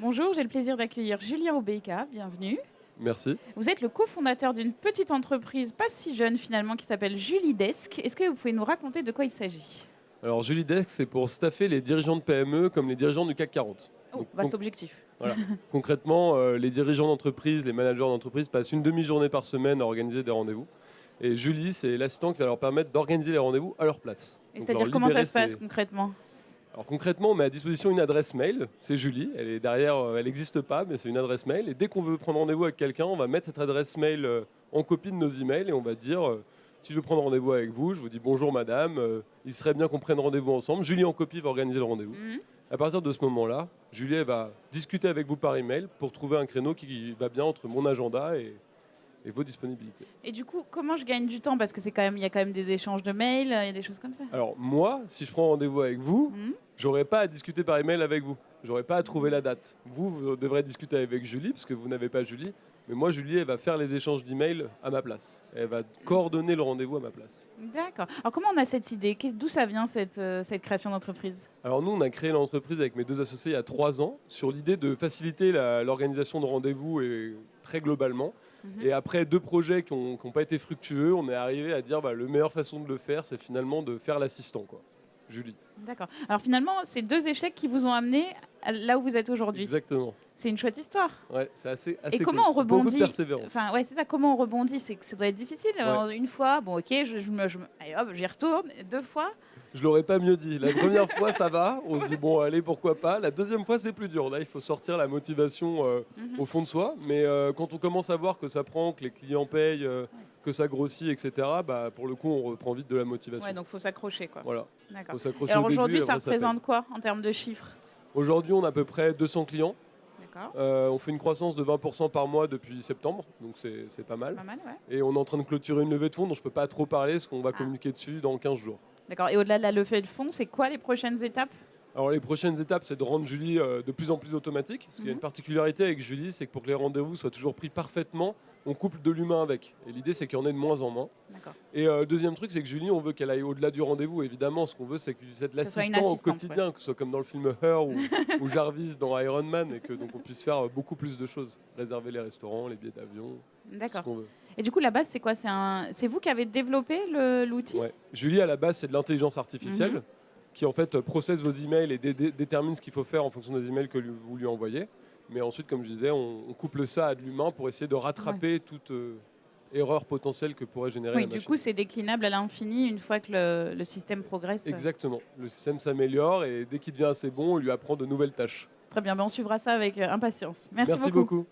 Bonjour, j'ai le plaisir d'accueillir Julien Obeyka, bienvenue. Merci. Vous êtes le cofondateur d'une petite entreprise pas si jeune finalement qui s'appelle Julidesk. Est-ce que vous pouvez nous raconter de quoi il s'agit? Alors Julidesk, c'est pour staffer les dirigeants de PME comme les dirigeants du CAC 40. Oh, Donc vaste objectif. voilà. Concrètement, les dirigeants d'entreprise, les managers d'entreprise passent une demi-journée par semaine à organiser des rendez-vous. Et Julie, c'est l'assistant qui va leur permettre d'organiser les rendez-vous à leur place. Et Donc c'est-à-dire leur comment ça libérer se passe concrètement? Alors concrètement, on met à disposition une adresse mail. C'est Julie. Elle est derrière, elle n'existe pas, mais c'est une adresse mail. Et dès qu'on veut prendre rendez-vous avec quelqu'un, on va mettre cette adresse mail en copie de nos emails et on va dire si je veux prendre rendez-vous avec vous, je vous dis bonjour madame, il serait bien qu'on prenne rendez-vous ensemble. Julie en copie va organiser le rendez-vous. Mhm. À partir de ce moment-là, Julie elle va discuter avec vous par email pour trouver un créneau qui va bien entre mon agenda et vos disponibilités. Et du coup, comment je gagne du temps? Parce que il y a quand même des échanges de mails, il y a des choses comme ça. Alors moi, si je prends rendez-vous avec vous, Mhm. j'aurais pas à discuter par email avec vous. J'aurais pas à trouver la date. Vous devrez discuter avec Julie, parce que vous n'avez pas Julie. Mais moi, Julie, elle va faire les échanges d'emails à ma place. Elle va coordonner le rendez-vous à ma place. D'accord. Alors comment on a cette idée? D'où ça vient cette création d'entreprise? Alors nous, on a créé l'entreprise avec mes deux associés il y a 3 ans sur l'idée de faciliter l'organisation de rendez-vous et très globalement. Mhm. Et après 2 projets qui n'ont pas été fructueux, on est arrivé à dire la meilleure façon de le faire, c'est finalement de faire l'assistant, quoi. Julie. D'accord. Alors finalement, c'est deux échecs qui vous ont amené là où vous êtes aujourd'hui. Exactement. C'est une chouette histoire. Ouais, c'est assez Et comment cool. on Beaucoup de rebondit? persévérance. Enfin, ouais, c'est ça. Comment on rebondit? C'est que ça doit être difficile. Alors, une fois, bon, ok, allez, hop, j'y retourne. Deux fois. Je l'aurais pas mieux dit. La première fois, ça va. On se dit, bon, allez, pourquoi pas. La deuxième fois, c'est plus dur. Là, il faut sortir la motivation Mhm. au fond de soi. Mais quand on commence à voir que ça prend, que les clients payent, que ça grossit, etc., pour le coup, on reprend vite de la motivation. Ouais, donc faut s'accrocher, quoi. Voilà. D'accord. Faut Et s'accrocher alors au début. aujourd'hui, Et ça après, ça paye. représente quoi en termes de chiffres? Aujourd'hui, on a à peu près 200 clients. D'accord. On fait une croissance de 20% par mois depuis septembre. Donc, c'est pas C'est mal. pas mal, ouais. Et on est en train de clôturer une levée de fonds dont je peux pas trop parler parce qu'on va Ah. communiquer dessus dans 15 jours. D'accord. Et au-delà de la levée de fonds, c'est quoi les prochaines étapes? Alors les prochaines étapes, c'est de rendre Julie de plus en plus automatique. Parce qu'il y a une particularité avec Julie, c'est que pour que les rendez-vous soient toujours pris parfaitement, on couple de l'humain avec. Et l'idée, c'est qu'il y en ait de moins en moins. D'accord. Et deuxième truc, c'est que Julie, on veut qu'elle aille au-delà du rendez-vous. Évidemment, ce qu'on veut, c'est que vous êtes Que ce soit une l'assistant au assistante, quotidien, que ce soit comme dans le film Her ou Jarvis dans Iron Man, et que donc on puisse faire beaucoup plus de choses. Réserver les restaurants, les billets d'avion, tout ce D'accord. qu'on veut. Et du coup, la base, c'est quoi? C'est vous qui avez développé l'outil? Ouais. Julie, à la base, c'est de l'intelligence artificielle Mhm. qui en fait processe vos emails et détermine ce qu'il faut faire en fonction des emails que vous lui envoyez. Mais ensuite, comme je disais, on couple ça à de l'humain pour essayer de rattraper toute erreur potentielle que pourrait générer Oui, la du machine. coup, c'est déclinable à l'infini une fois que le système progresse. Exactement. Le système s'améliore et dès qu'il devient assez bon, on lui apprend de nouvelles tâches. Très bien, ben on suivra ça avec impatience. Merci Merci beaucoup. beaucoup.